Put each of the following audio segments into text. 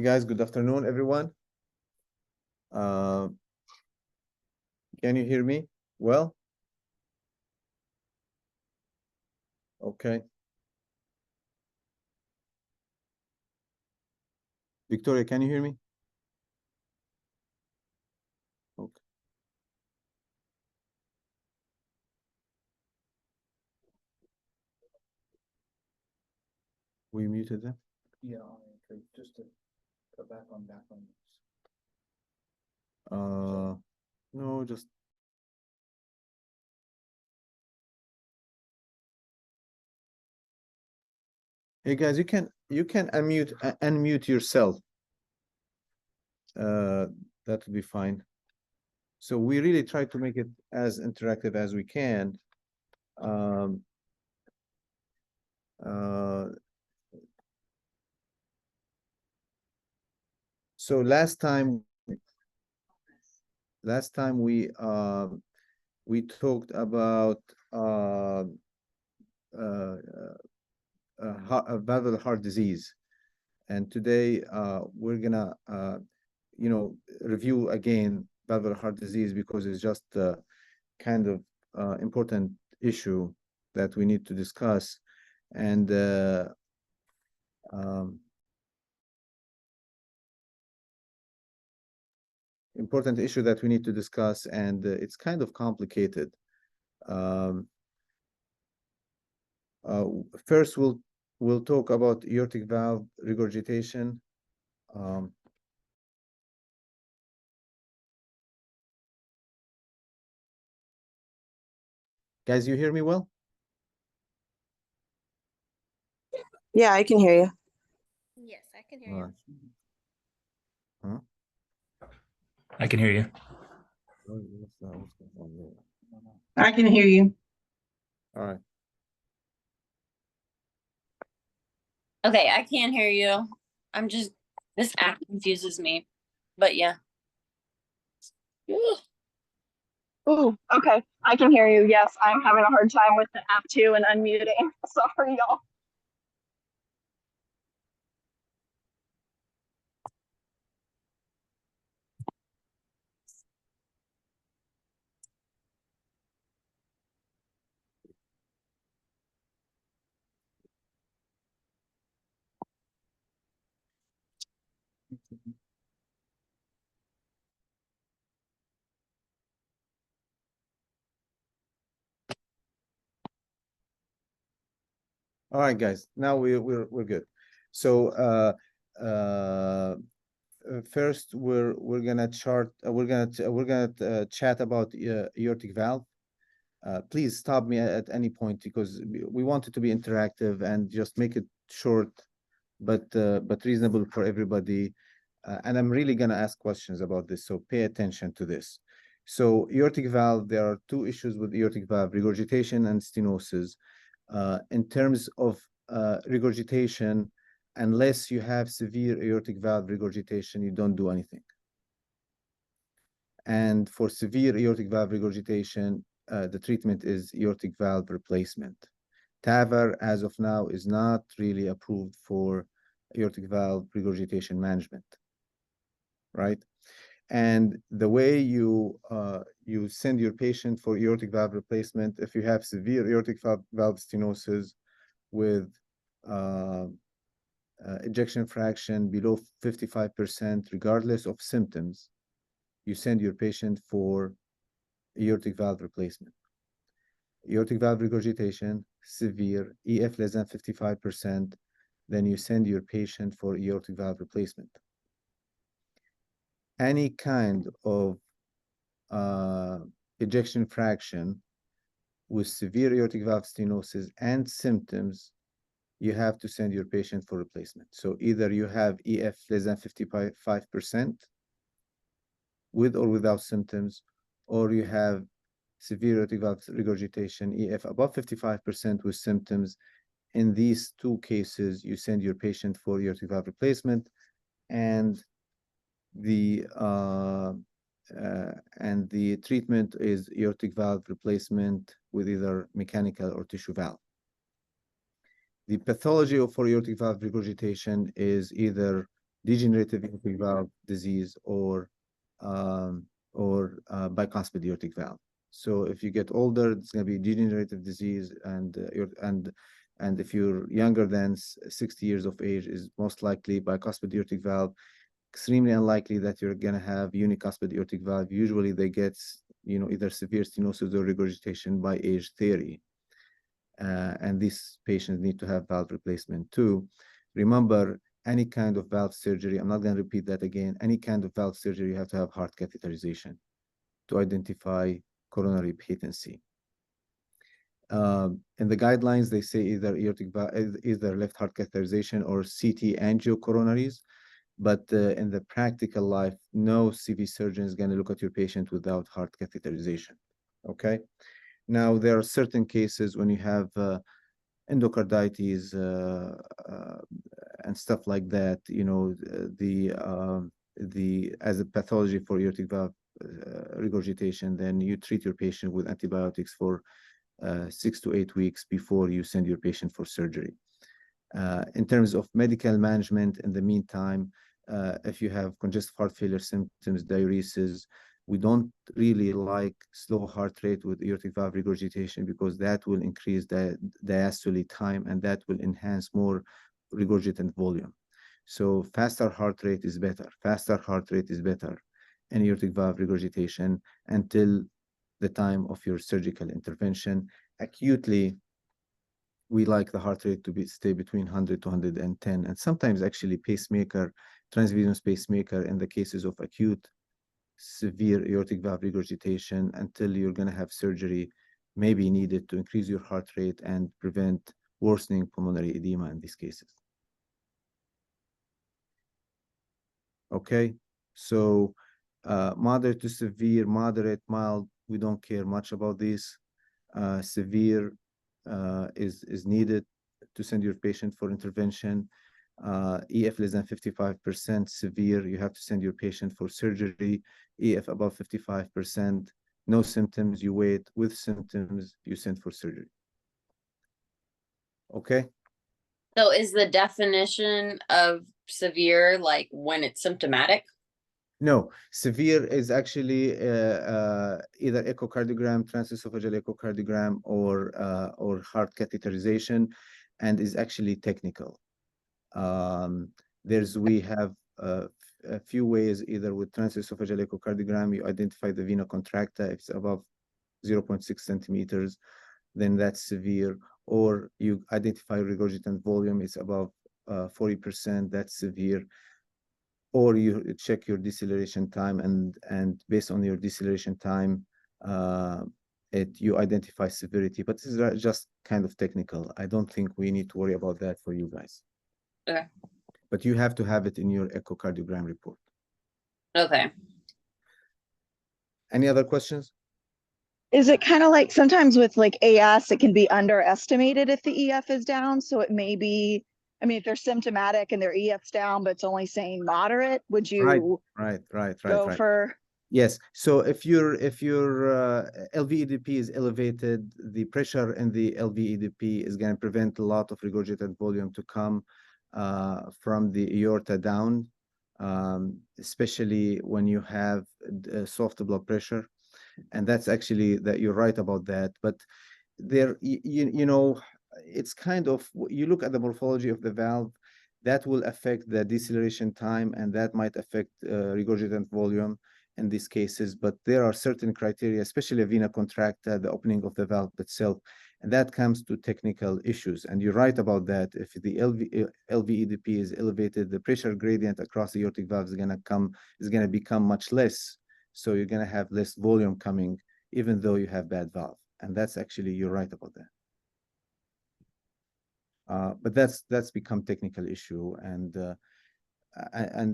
Guys, good afternoon, everyone. Can you hear me well? Okay. Victoria, can you hear me? Okay. We muted them? Yeah, okay, just to go back on this. No, just. Hey guys, you can unmute yourself. That would be fine. So we really try to make it as interactive as we can. So last time we talked about valvular heart disease, and today we're gonna review again valvular heart disease because it's just a kind of important issue that we need to discuss, and important issue that we need to discuss, and it's kind of complicated. First, we'll talk about aortic valve regurgitation. Guys, you hear me well? Yeah, I can hear you. Yes, I can hear you. Huh? I can hear you. What's going on there? I can hear you. All right. Okay, I can hear you. This app confuses me, but yeah. Ooh, okay. I can hear you. Yes, I'm having a hard time with the app too and unmuting. Sorry, y'all. All right, guys. Now we're good. So first we're gonna chat about aortic valve. Please stop me at any point because we want it to be interactive and just make it short, but reasonable for everybody. And I'm really gonna ask questions about this, so pay attention to this. So aortic valve, there are two issues with aortic valve: regurgitation and stenosis. In terms of regurgitation, unless you have severe aortic valve regurgitation, you don't do anything. And for severe aortic valve regurgitation, the treatment is aortic valve replacement. TAVR, as of now, is not really approved for aortic valve regurgitation management, right? And the way you send your patient for aortic valve replacement, if you have severe aortic valve stenosis with ejection fraction below 55%, regardless of symptoms, you send your patient for aortic valve replacement. Aortic valve regurgitation, severe, EF less than 55%, then you send your patient for aortic valve replacement. Any kind of ejection fraction with severe aortic valve stenosis and symptoms, you have to send your patient for replacement. So either you have EF less than 55% with or without symptoms, or you have severe aortic valve regurgitation, EF above 55% with symptoms. In these two cases, you send your patient for aortic valve replacement, and the treatment is aortic valve replacement with either mechanical or tissue valve. The pathology for aortic valve regurgitation is either degenerative aortic valve disease or bicuspid aortic valve. So if you get older, it's going to be degenerative disease, and if you're younger than 60 years of age, is most likely bicuspid aortic valve. Extremely unlikely that you're going to have unicuspid aortic valve. Usually they get, either severe stenosis or regurgitation by age 30. And these patients need to have valve replacement too. Remember, any kind of valve surgery, I'm not going to repeat that again, any kind of valve surgery, you have to have heart catheterization to identify coronary patency. In the guidelines, they say either either left heart catheterization or CT angiocoronaries. But in the practical life, no CV surgeon is going to look at your patient without heart catheterization. Okay. Now, there are certain cases when you have endocarditis and stuff like that, as a pathology for aortic valve regurgitation, then you treat your patient with antibiotics for 6 to 8 weeks before you send your patient for surgery. In terms of medical management, in the meantime, if you have congestive heart failure symptoms, diuresis, we don't really like slow heart rate with aortic valve regurgitation because that will increase the diastole time and that will enhance more regurgitant volume. So faster heart rate is better. Faster heart rate is better in aortic valve regurgitation until the time of your surgical intervention. Acutely, we like the heart rate to stay between 100 to 110, and sometimes actually pacemaker, transvenous pacemaker in the cases of acute severe aortic valve regurgitation until you're going to have surgery may be needed to increase your heart rate and prevent worsening pulmonary edema in these cases. Okay, so moderate to severe, moderate, mild, we don't care much about this. Severe is needed to send your patient for intervention. EF less than 55% severe, you have to send your patient for surgery. EF above 55%, no symptoms, you wait. With symptoms, you send for surgery. Okay? So is the definition of severe like when it's symptomatic? No, severe is actually either echocardiogram, transesophageal echocardiogram, or heart catheterization, and is actually technical. We have a few ways, either with transesophageal echocardiogram, you identify the vena contracta. If it's above 0.6 centimeters, then that's severe. Or you identify regurgitant volume, it's above 40%, that's severe. Or you check your deceleration time, and based on your deceleration time, you identify severity. But this is just kind of technical. I don't think we need to worry about that for you guys. Okay. But you have to have it in your echocardiogram report. Okay. Any other questions? Is it kind of like sometimes with like AS, it can be underestimated if the EF is down? So it may be, I mean, if they're symptomatic and their EF's down, but it's only saying moderate, would you Right. go for? Yes. So if your LVEDP is elevated, the pressure in the LVEDP is going to prevent a lot of regurgitant volume to come from the aorta down, especially when you have soft blood pressure. And that's actually that you're right about that. But there, it's kind of, you look at the morphology of the valve, that will affect the deceleration time, and that might affect regurgitant volume in these cases. But there are certain criteria, especially vena contracta, the opening of the valve itself, and that comes to technical issues. And you're right about that. If the LVEDP is elevated, the pressure gradient across the aortic valve is going to become much less. So you're going to have less volume coming, even though you have bad valve. And that's actually, you're right about that. But that's become technical issue, and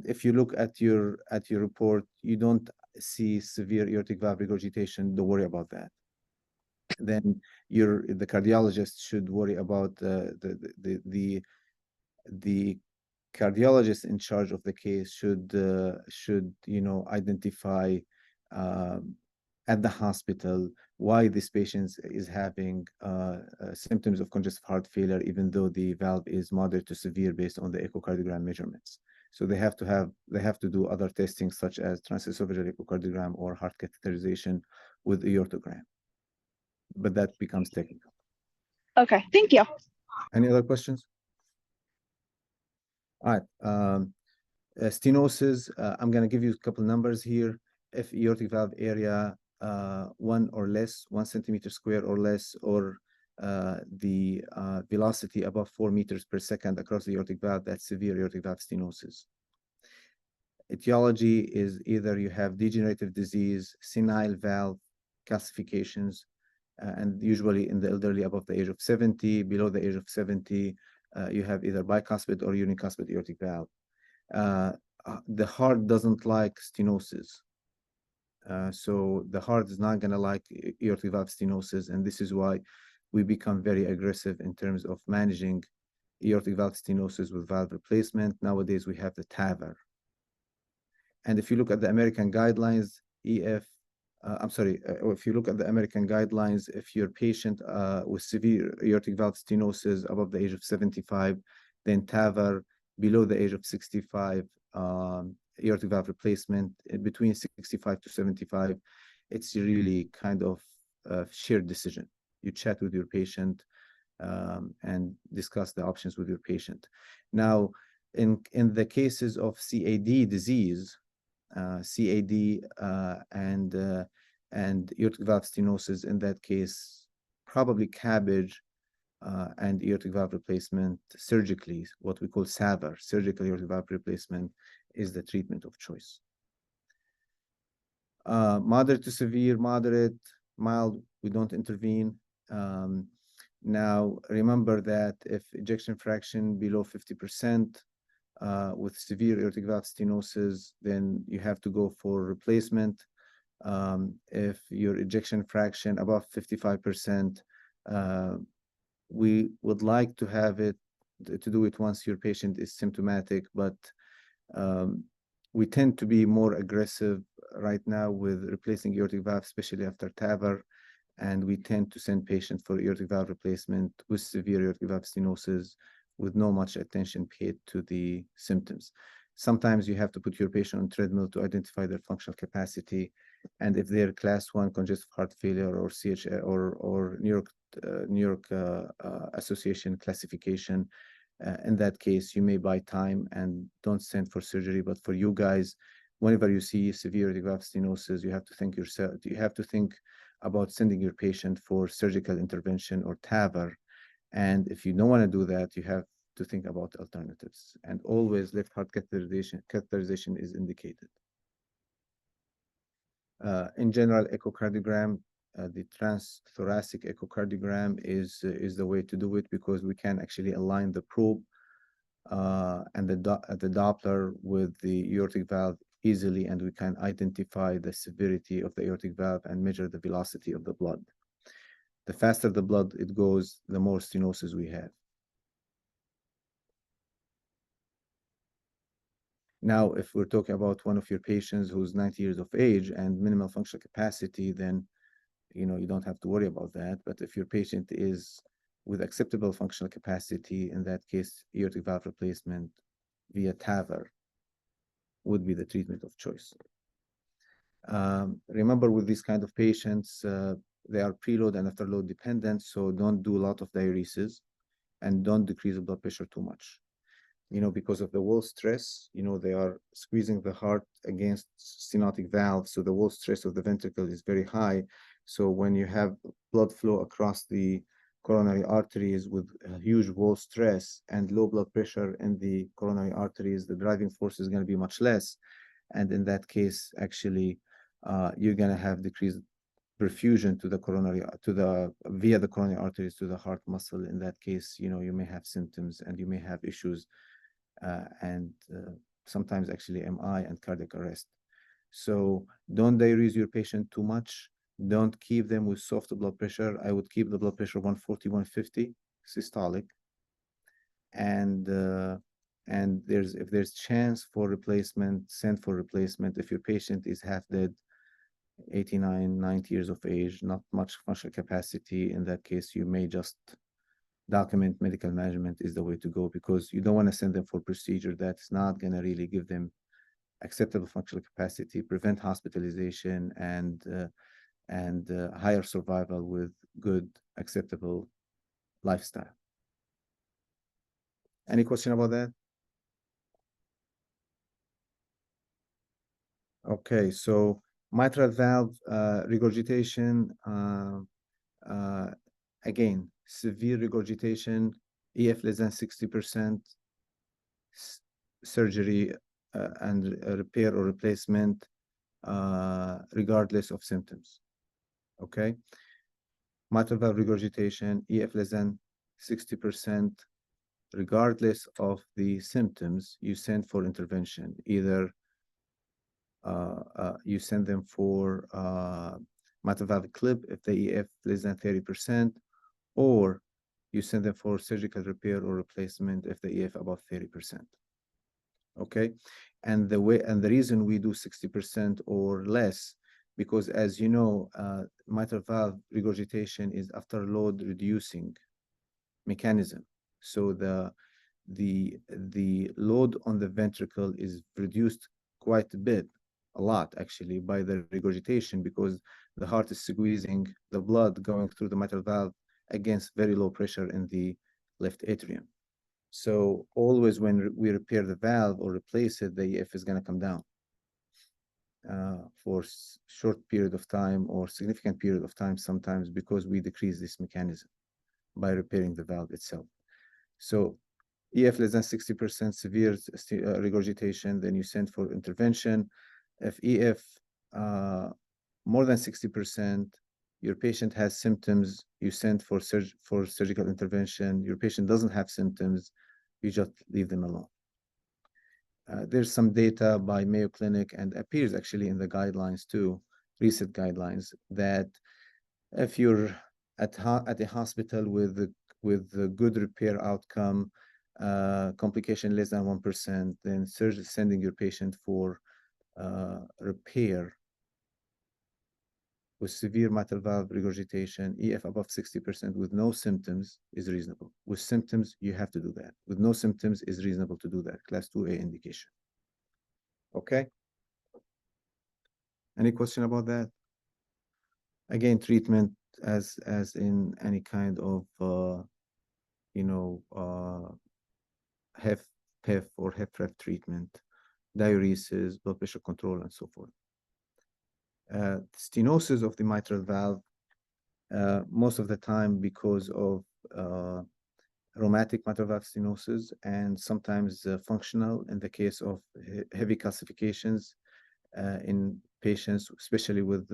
if you look at your report, you don't see severe aortic valve regurgitation. Don't worry about that. Then the cardiologist should worry about the cardiologist in charge of the case should identify at the hospital why this patient is having symptoms of congestive heart failure, even though the valve is moderate to severe based on the echocardiogram measurements. So they have to do other testing such as transesophageal echocardiogram or heart catheterization with aortogram. But that becomes technical. Okay, thank you. Any other questions? All right. Stenosis, I'm going to give you a couple numbers here. If aortic valve area 1 or less, 1 centimeter square or less, or the velocity above 4 meters per second across the aortic valve, that's severe aortic valve stenosis. Etiology is either you have degenerative disease, senile valve calcifications, and usually in the elderly above the age of 70, below the age of 70, you have either bicuspid or unicuspid aortic valve. The heart doesn't like stenosis. So the heart is not going to like aortic valve stenosis, and this is why we become very aggressive in terms of managing aortic valve stenosis with valve replacement. Nowadays, we have the TAVR. And if you look at the American guidelines, if you look at the American guidelines, if your patient with severe aortic valve stenosis above the age of 75, then TAVR below the age of 65, aortic valve replacement between 65 to 75, it's really kind of a shared decision. You chat with your patient and discuss the options with your patient. Now, in the cases of CAD disease, CAD and aortic valve stenosis, in that case, probably CABG and aortic valve replacement surgically, what we call SAVR, surgical aortic valve replacement, is the treatment of choice. Moderate to severe, moderate, mild, we don't intervene. Now, remember that if ejection fraction below 50%, with severe aortic valve stenosis, then you have to go for replacement. If your ejection fraction above 55%, we would like to have it to do it once your patient is symptomatic, but we tend to be more aggressive right now with replacing aortic valve, especially after TAVR, and we tend to send patients for aortic valve replacement with severe aortic valve stenosis with no much attention paid to the symptoms. Sometimes you have to put your patient on treadmill to identify their functional capacity, and if they're class 1 congestive heart failure or CHA or New York Association classification, in that case, you may buy time and don't send for surgery. But for you guys, whenever you see severe aortic valve stenosis, you have to think about sending your patient for surgical intervention or TAVR. And if you don't want to do that, you have to think about alternatives. And always left heart catheterization is indicated. In general, echocardiogram, the transthoracic echocardiogram is the way to do it, because we can actually align the probe and the Doppler with the aortic valve easily, and we can identify the severity of the aortic valve and measure the velocity of the blood. The faster the blood it goes, the more stenosis we have. Now, if we're talking about one of your patients who's 90 years of age and minimal functional capacity, then you don't have to worry about that. But if your patient is with acceptable functional capacity, in that case, aortic valve replacement via TAVR would be the treatment of choice. Remember, with these kind of patients, they are preload and afterload dependent, so don't do a lot of diuresis and don't decrease the blood pressure too much. Because of the wall stress, they are squeezing the heart against stenotic valve, so the wall stress of the ventricle is very high. So when you have blood flow across the coronary arteries with huge wall stress and low blood pressure in the coronary arteries, the driving force is going to be much less. And in that case, actually, you're going to have decreased perfusion to the coronary, via the coronary arteries to the heart muscle. In that case, you may have symptoms and you may have issues, and sometimes actually MI and cardiac arrest. So don't diurese your patient too much. Don't keep them with soft blood pressure. I would keep the blood pressure 140, 150 systolic. And if there's chance for replacement, send for replacement. If your patient is half dead, 89, 90 years of age, not much functional capacity, in that case, you may just document medical management is the way to go, because you don't want to send them for procedure that's not going to really give them acceptable functional capacity, prevent hospitalization, and higher survival with good, acceptable lifestyle. Any question about that? Okay, so mitral valve regurgitation, again, severe regurgitation, EF less than 60%, surgery and repair or replacement, regardless of symptoms. Okay, mitral valve regurgitation, EF less than 60%, regardless of the symptoms, you send for intervention. Either you send them for mitral valve clip if the EF less than 30%, or you send them for surgical repair or replacement if the EF above 30%. Okay, and the reason we do 60% or less, because as you know, mitral valve regurgitation is afterload reducing mechanism. So the load on the ventricle is reduced quite a bit, a lot actually, by the regurgitation, because the heart is squeezing the blood going through the mitral valve against very low pressure in the left atrium. So always when we repair the valve or replace it, the EF is going to come down for short period of time or significant period of time sometimes, because we decrease this mechanism by repairing the valve itself. So EF less than 60% severe regurgitation, then you send for intervention. If EF more than 60%, your patient has symptoms, you send for surgical intervention. Your patient doesn't have symptoms, you just leave them alone. There's some data by Mayo Clinic, and appears actually in the guidelines too, recent guidelines, that if you're at a hospital with a good repair outcome, complication less than 1%, then surgery sending your patient for repair with severe mitral valve regurgitation, EF above 60% with no symptoms is reasonable. With symptoms, you have to do that. With no symptoms, is reasonable to do that. Class 2A indication. Okay? Any question about that? Again, treatment as in any kind of, HEF, PEF, or HEF-REF treatment, diuresis, blood pressure control, and so forth. Stenosis of the mitral valve, most of the time because of rheumatic mitral valve stenosis, and sometimes functional in the case of heavy calcifications in patients, especially with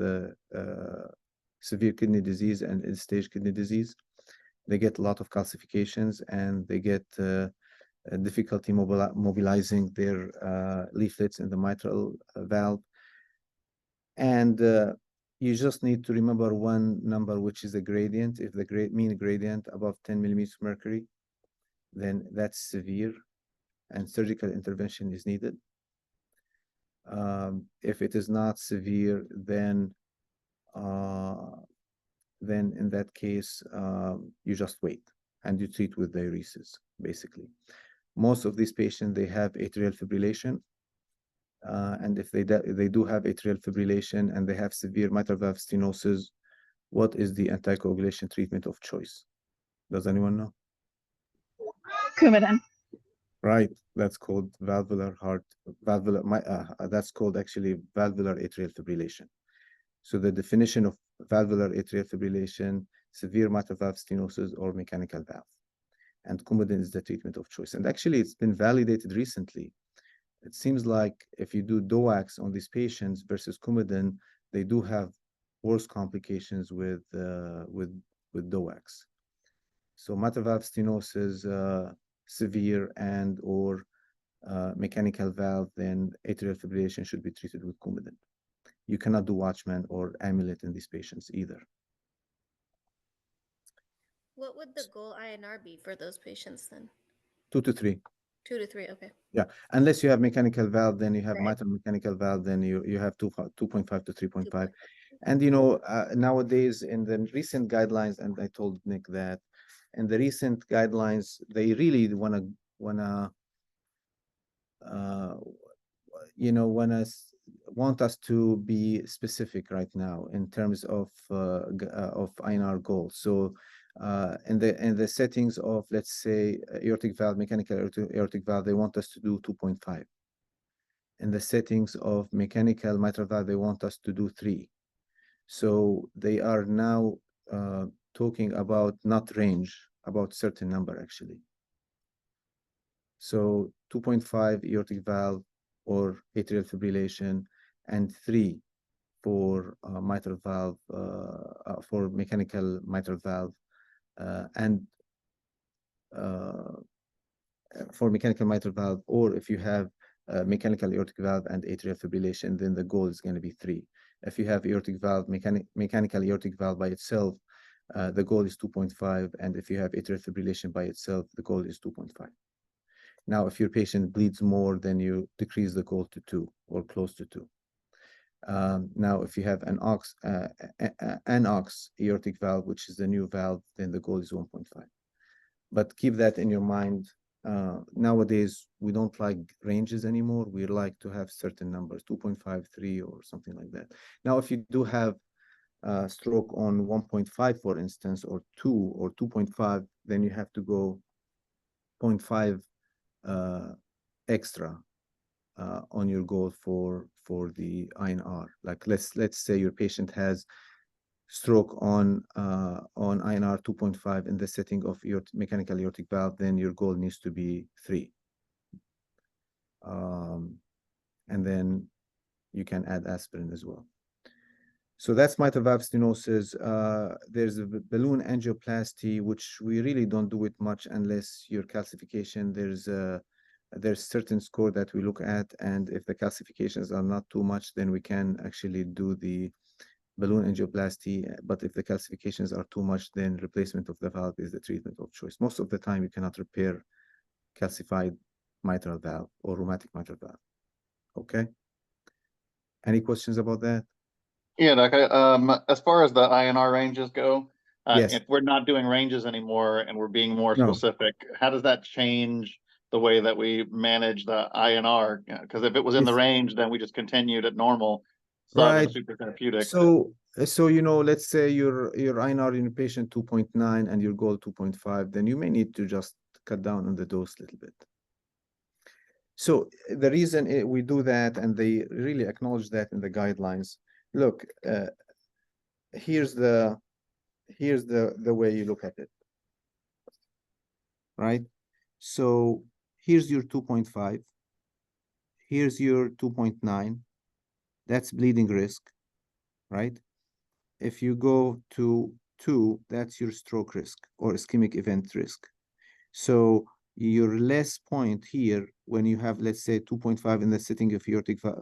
severe kidney disease and end-stage kidney disease. They get a lot of calcifications, and they get difficulty mobilizing their leaflets in the mitral valve. And you just need to remember one number, which is the gradient. If the mean gradient above 10 millimeters of mercury, then that's severe, and surgical intervention is needed. If it is not severe, then in that case, you just wait and you treat with diuresis, basically. Most of these patients, they have atrial fibrillation. And if they do have atrial fibrillation and they have severe mitral valve stenosis, what is the anticoagulation treatment of choice? Does anyone know? Coumadin. Right, that's called that's called actually valvular atrial fibrillation. So the definition of valvular atrial fibrillation, severe mitral valve stenosis, or mechanical valve. And Coumadin is the treatment of choice. And actually, it's been validated recently. It seems like if you do DOACs on these patients versus Coumadin, they do have worse complications with DOACs. So mitral valve stenosis, severe and or mechanical valve, then atrial fibrillation should be treated with Coumadin. You cannot do Watchman or Amulet in these patients either. What would the goal INR be for those patients then? 2 to 3. 2 to 3, okay. Yeah, unless you have mechanical valve, then you have Right. mitral mechanical valve, then you have 2.5 to 3.5. 2.5. And nowadays in the recent guidelines, and I told Nick that in the recent guidelines, they really wanna you know, want us to be specific right now in terms of INR goals. So in the settings of, let's say, aortic valve, mechanical aortic valve, they want us to do 2.5. In the settings of mechanical mitral valve, they want us to do 3. So they are now talking about not range, about certain number actually. So 2.5 aortic valve or atrial fibrillation, and 3 for mitral valve, for mechanical mitral valve, and for mechanical mitral valve, or if you have mechanical aortic valve and atrial fibrillation, then the goal is going to be 3. If you have aortic valve, mechanical aortic valve by itself, the goal is 2.5, and if you have atrial fibrillation by itself, the goal is 2.5. Now, if your patient bleeds more, then you decrease the goal to 2 or close to 2. Now, if you have an ox aortic valve, which is the new valve, then the goal is 1.5. But keep that in your mind. Nowadays, we don't like ranges anymore. We like to have certain numbers, 2.5, 3, or something like that. Now, if you do have stroke on 1.5, for instance, or 2 or 2.5, then you have to go 0.5 extra on your goal for the INR. Like let's say your patient has stroke on INR 2.5 in the setting of your mechanical aortic valve, then your goal needs to be 3. And then you can add aspirin as well. So that's mitral valve stenosis. There's a balloon angioplasty, which we really don't do it much unless your calcification, there's certain score that we look at, and if the calcifications are not too much, then we can actually do the balloon angioplasty. But if the calcifications are too much, then replacement of the valve is the treatment of choice. Most of the time, you cannot repair calcified mitral valve or rheumatic mitral valve. Okay. Any questions about that? Yeah, Doc, as far as the INR ranges go, Yes. if we're not doing ranges anymore and we're being more No. specific, how does that change the way that we manage the INR? Because if it was in the Yes. range, then we just continued at normal, sub Right. and super therapeutic. So you know, let's say your INR in your patient 2.9 and your goal 2.5, then you may need to just cut down on the dose a little bit. So the reason we do that, and they really acknowledge that in the guidelines. Look, here's the way you look at it, right? So here's your 2.5, here's your 2.9. That's bleeding risk, right? If you go to 2, that's your stroke risk or ischemic event risk. So your less point here, when you have, let's say, 2.5 in the setting of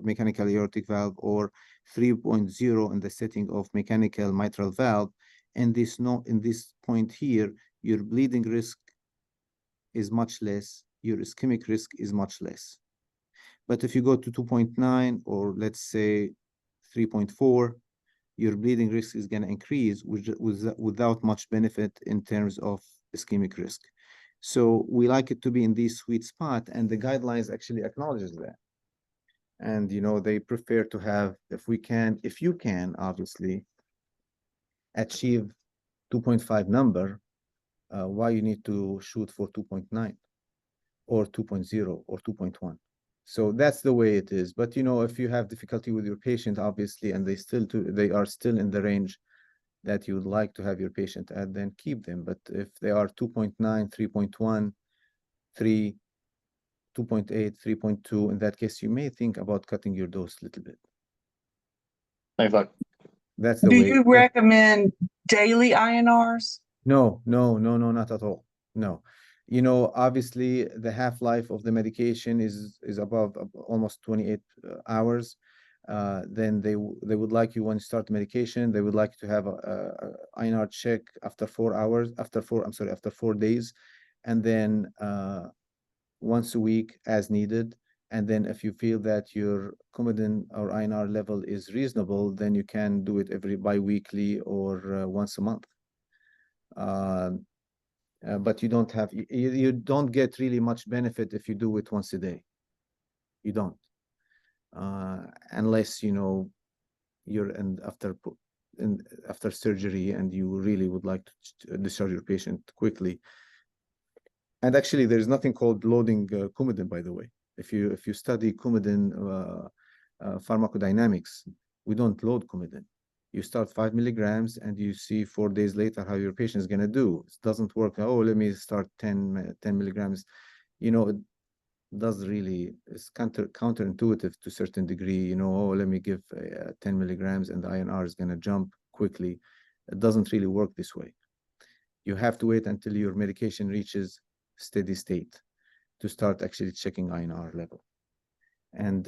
mechanical aortic valve, or 3.0 in the setting of mechanical mitral valve, and in this point here, your bleeding risk is much less, your ischemic risk is much less. But if you go to 2.9, or let's say 3.4, your bleeding risk is going to increase without much benefit in terms of ischemic risk. So we like it to be in this sweet spot, and the guidelines actually acknowledges that. And you know, they prefer to have, if you can obviously achieve 2.5 number, why you need to shoot for 2.9 or 2.0 or 2.1. So that's the way it is. But you know, if you have difficulty with your patient, obviously, and they are still in the range that you would like to have your patient at, then keep them. But if they are 2.9, 3.1, 3, 2.8, 3.2, in that case, you may think about cutting your dose a little bit. Thanks, Doc. That's the Do way. you recommend daily INRs? No, not at all. No. You know, obviously, the half-life of the medication is above almost 28 hours. Then they would like you, when you start the medication, they would like to have a INR check after 4 hours, after 4 days, and then once a week as needed. And then if you feel that your Coumadin or INR level is reasonable, then you can do it every bi-weekly or once a month. But you don't have, you don't get really much benefit if you do it once a day. You don't. Unless, you know, you're after surgery and you really would like to discharge your patient quickly. And actually, there's nothing called loading Coumadin, by the way. If you study Coumadin pharmacodynamics, we don't load Coumadin. You start 5 milligrams and you see 4 days later how your patient is going to do. It doesn't work. Oh, let me start 10 milligrams. You know, it does really, it's counterintuitive to a certain degree. You know, oh, let me give 10 milligrams and the INR is going to jump quickly. It doesn't really work this way. You have to wait until your medication reaches steady state to start actually checking INR level. And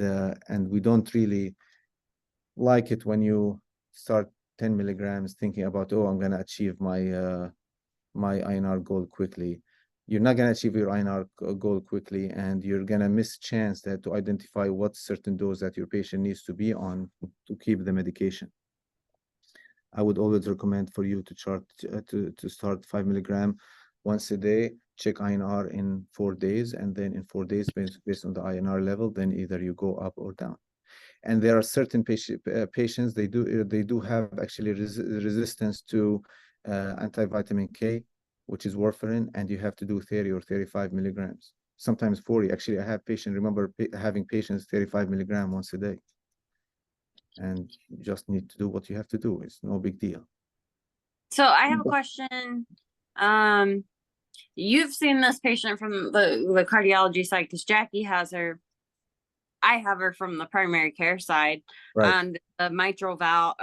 we don't really like it when you start 10 milligrams thinking about, oh, I'm going to achieve my my INR goal quickly. You're not going to achieve your INR goal quickly, and you're going to miss chance that to identify what certain dose that your patient needs to be on to keep the medication. I would always recommend for you to chart to start 5 milligram once a day, check INR in 4 days, and then in 4 days based on the INR level, then either you go up or down. And there are certain patients they do have actually resistance to antivitamin K, which is warfarin, and you have to do 30 or 35 milligrams, sometimes 40. Actually, I have remember having patients 35 milligram once a day. And you just need to do what you have to do. It's no big deal. So I have a question. You've seen this patient from the cardiology side because Jackie has her. I have her from the primary care side. Right. The mitral valve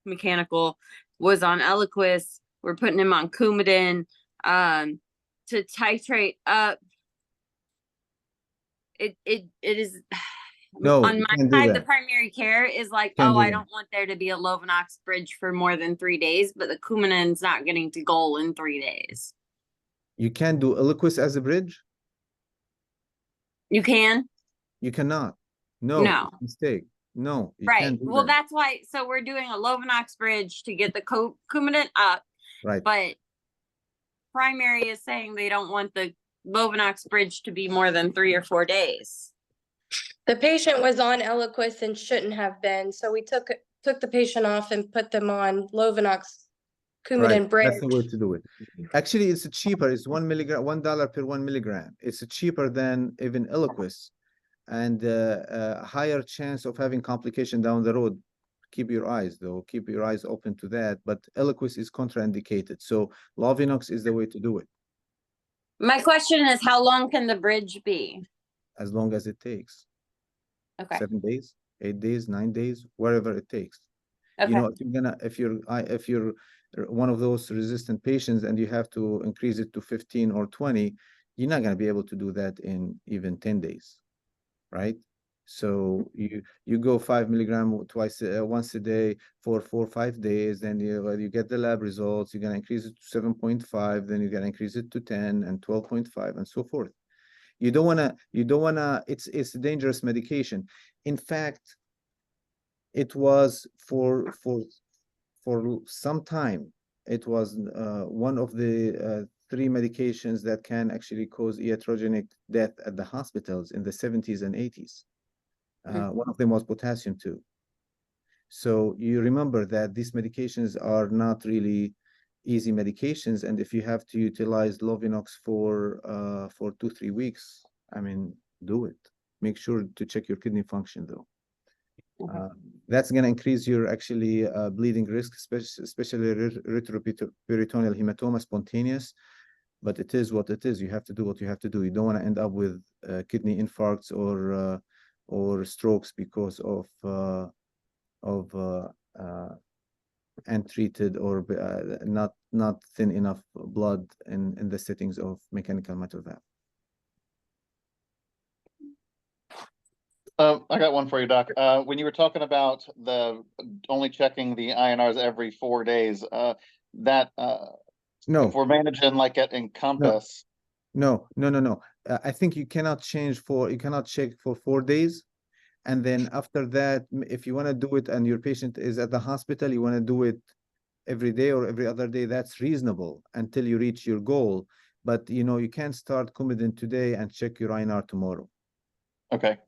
mechanical was on Eliquis. We're putting him on Coumadin to titrate up. It is No, on you my can't do side. that. The primary care is like, Can't oh, do I that. don't want there to be a Lovenox bridge for more than 3 days, but the Coumadin's not getting to goal in 3 days. You can't do Eliquis as a bridge? You can? You cannot. No, No. it's a mistake. No, you Right. can't do Well, that. that's why. So we're doing a Lovenox bridge to get the Coumadin up, Right. but primary is saying they don't want the Lovenox bridge to be more than 3 or 4 days. The patient was on Eliquis and shouldn't have been, so we took the patient off and put them on Lovenox Coumadin Right. bridge. That's the way to do it. Actually, it's cheaper. It's $1 per 1 milligram. It's cheaper than even Eliquis, and higher chance of having complication down the road. Keep your eyes open to that. But Eliquis is contraindicated, so Lovenox is the way to do it. My question is, how long can the bridge be? As long as it takes. Okay. 7 days, 8 days, 9 days, wherever it takes. Okay. You know, if you're one of those resistant patients and you have to increase it to 15 or 20, you're not going to be able to do that in even 10 days, right? So you go 5 milligram once a day for 4 or 5 days, then you get the lab results. You're going to increase it to 7.5, then you're going to increase it to 10 and 12.5 and so forth. You don't want to, it's a dangerous medication. In fact, it was for some time, it was one of the 3 medications that can actually cause iatrogenic death at the hospitals in the 70s and 80s. One of them was potassium too. So you remember that these medications are not really easy medications, and if you have to utilize Lovenox for 2-3 weeks, I mean, do it. Make sure to check your kidney function though. That's going to increase your actually bleeding risk, especially retroperitoneal hematoma, spontaneous. But it is what it is. You have to do what you have to do. You don't want to end up with kidney infarcts or strokes because of untreated or not thin enough blood in the settings of mechanical mitral valve. I got one for you, Doc. When you were talking about the only checking the INRs every 4 days, No. if we're managing like at Encompass. No. I think you cannot check for 4 days. And then after that, if you want to do it and your patient is at the hospital, you want to do it every day or every other day, that's reasonable until you reach your goal. But you know, you can't start Coumadin today and check your INR tomorrow. Okay,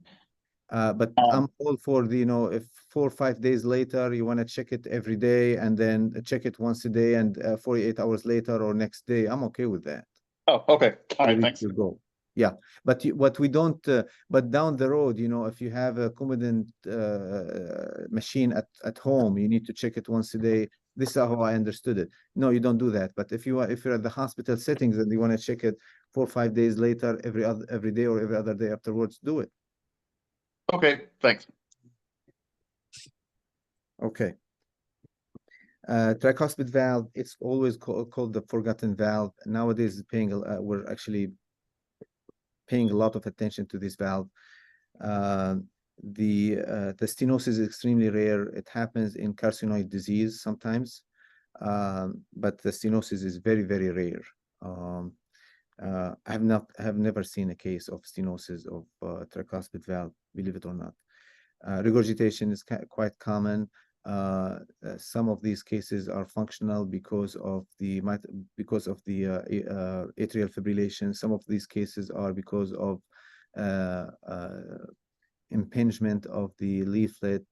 But I'm all for the, you know, if 4 or 5 days later you want to check it every day and then check it once a day and 48 hours later or next day, I'm okay with that. oh, okay, all right, Reach thanks. your goal. Yeah, but what we don't, but down the road, you know, if you have a Coumadin machine at home, you need to check it once a day. This is how I understood it. No, you don't do that. But if you are, if you're at the hospital settings and you want to check it 4 or 5 days later, every day or every other day afterwards, do it. Okay, thanks. Okay. Tricuspid valve, it's always called the forgotten valve. Nowadays, we're actually paying a lot of attention to this valve. The stenosis is extremely rare. It happens in carcinoid disease sometimes, but the stenosis is very, very rare. I have never seen a case of stenosis of tricuspid valve, believe it or not. Regurgitation is quite common. Some of these cases are functional because of the atrial fibrillation. Some of these cases are because of impingement of the leaflet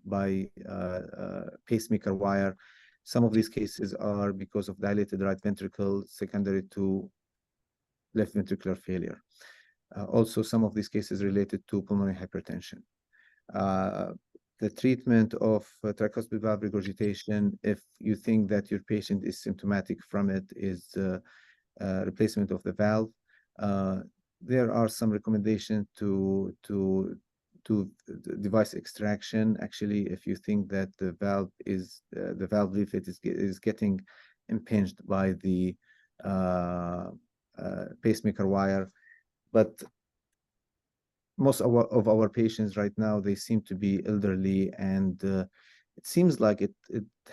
by pacemaker wire. Some of these cases are because of dilated right ventricle secondary to left ventricular failure. Also, some of these cases related to pulmonary hypertension. The treatment of tricuspid valve regurgitation, if you think that your patient is symptomatic from it, is replacement of the valve. There are some recommendations to device extraction. Actually, if you think that the valve leaflet is getting impinged by the pacemaker wire, but most of our patients right now, they seem to be elderly, and it seems like it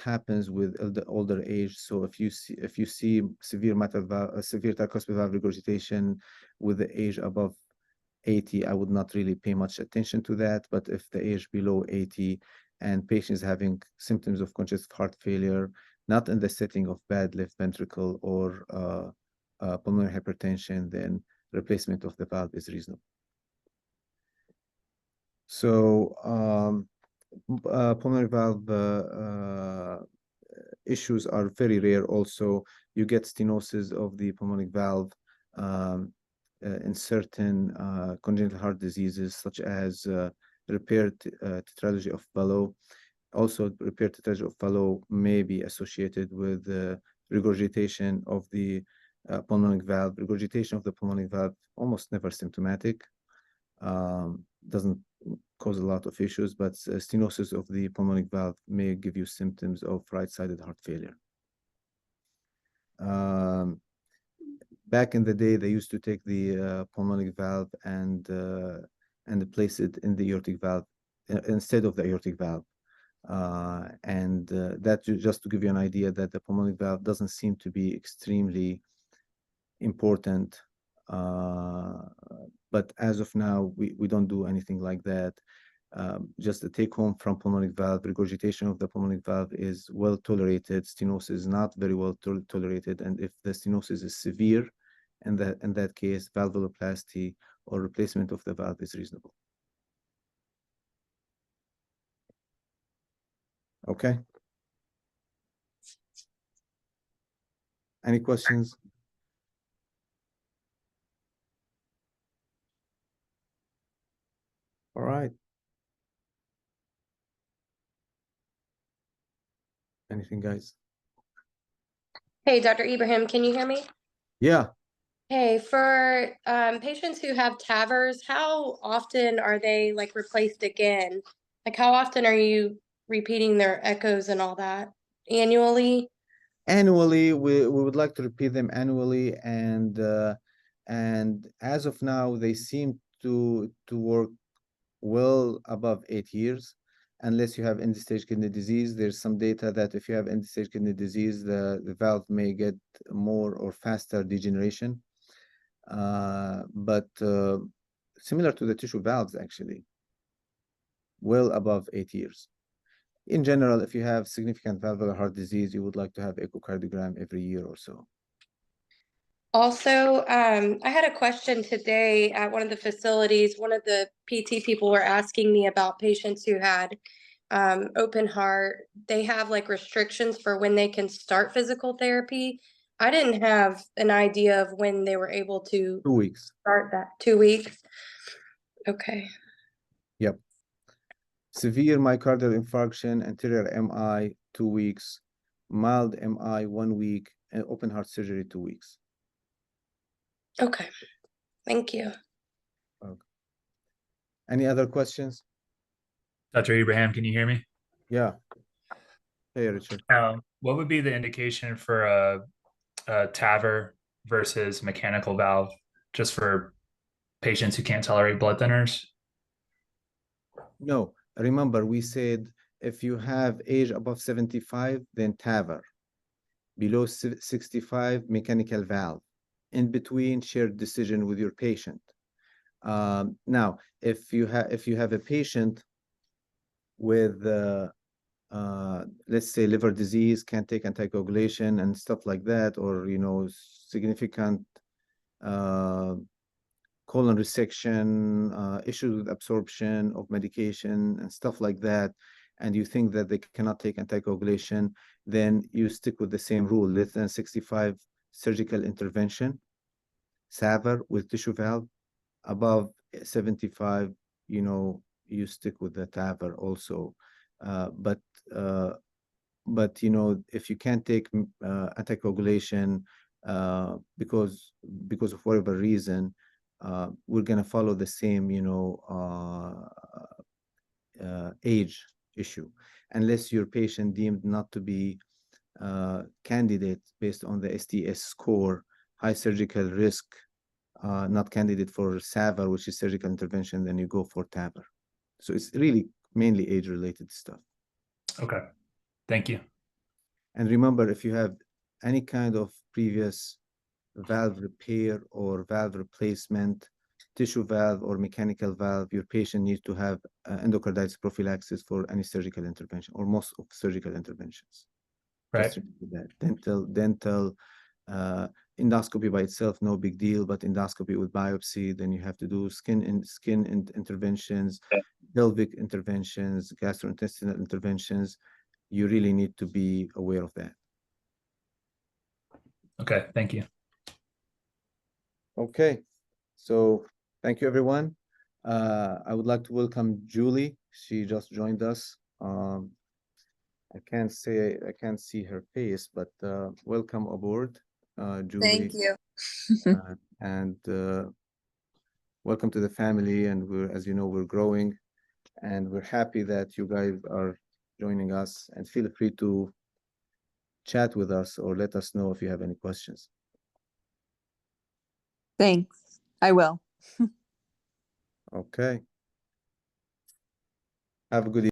happens with older age. So if you see severe tricuspid valve regurgitation with the age above 80, I would not really pay much attention to that. But if the age below 80 and patients having symptoms of congestive heart failure, not in the setting of bad left ventricle or pulmonary hypertension, then replacement of the valve is reasonable. So pulmonary valve issues are very rare. Also, you get stenosis of the pulmonary valve in certain congenital heart diseases, such as repaired tetralogy of Fallot. Also, repaired tetralogy of Fallot may be associated with regurgitation of the pulmonary valve. Regurgitation of the pulmonary valve almost never symptomatic. Doesn't cause a lot of issues, but stenosis of the pulmonary valve may give you symptoms of right-sided heart failure. Back in the day, they used to take the pulmonary valve and place it in the aortic valve instead of the aortic valve. That just to give you an idea that the pulmonary valve doesn't seem to be extremely important. But as of now, we don't do anything like that. Just a take home from pulmonary valve, regurgitation of the pulmonary valve is well tolerated. Stenosis is not very well tolerated. And if the stenosis is severe, in that case, valvuloplasty or replacement of the valve is reasonable. Okay. Any questions? All right. Anything, guys? Hey, Dr. Ibrahim, can you hear me? Yeah. Hey, for patients who have TAVRs, how often are they like replaced again? Like how often are you repeating their echoes and all that? Annually? Annually, we would like to repeat them annually, and as of now, they seem to work well above 8 years, unless you have end-stage kidney disease. There's some data that if you have end-stage kidney disease, the valve may get more or faster degeneration. But similar to the tissue valves, actually, well above 8 years. In general, if you have significant valvular heart disease, you would like to have echocardiogram every year or so. Also, I had a question today at one of the facilities. One of the PT people were asking me about patients who had open heart. They have like restrictions for when they can start physical therapy. I didn't have an idea of when they were able to 2 weeks. start that. 2 weeks. Okay. Yep. Severe myocardial infarction, anterior MI, 2 weeks. Mild MI, 1 week. And open heart surgery, 2 weeks. Okay. Thank you. Any other questions? Dr. Abraham, can you hear me? Yeah. Hey, Richard. What would be the indication for a TAVR versus mechanical valve, just for patients who can't tolerate blood thinners? No, remember we said if you have age above 75, then TAVR. Below 65, mechanical valve. In between, shared decision with your patient. Now, if you have a patient with let's say liver disease, can't take anticoagulation and stuff like that, or significant colon resection, issues with absorption of medication and stuff like that, and you think that they cannot take anticoagulation, then you stick with the same rule, less than 65 surgical intervention, SAVR with tissue valve. Above 75, you stick with the TAVR also. But if you can't take anticoagulation because of whatever reason, we're gonna follow the same, age issue, unless your patient deemed not to be candidate based on the STS score, high surgical risk, not candidate for SAVR, which is surgical intervention, then you go for TAVR. So it's really mainly age-related stuff. Okay, thank you. And remember, if you have any kind of previous valve repair or valve replacement, tissue valve or mechanical valve, your patient needs to have endocarditis prophylaxis for any surgical intervention or most of surgical interventions. Right. Just remember that. Dental, endoscopy by itself, no big deal, but endoscopy with biopsy, then you have to do skin interventions, pelvic interventions, gastrointestinal interventions. You really need to be aware of that. Okay, thank you. Okay, so thank you, everyone. I would like to welcome Julie. She just joined us. I can't see her face, but welcome aboard, Julie. Thank you. And welcome to the family. And as you know, we're growing, and we're happy that you guys are joining us. And feel free to chat with us or let us know if you have any questions. Thanks. I will. Okay. Have a good evening.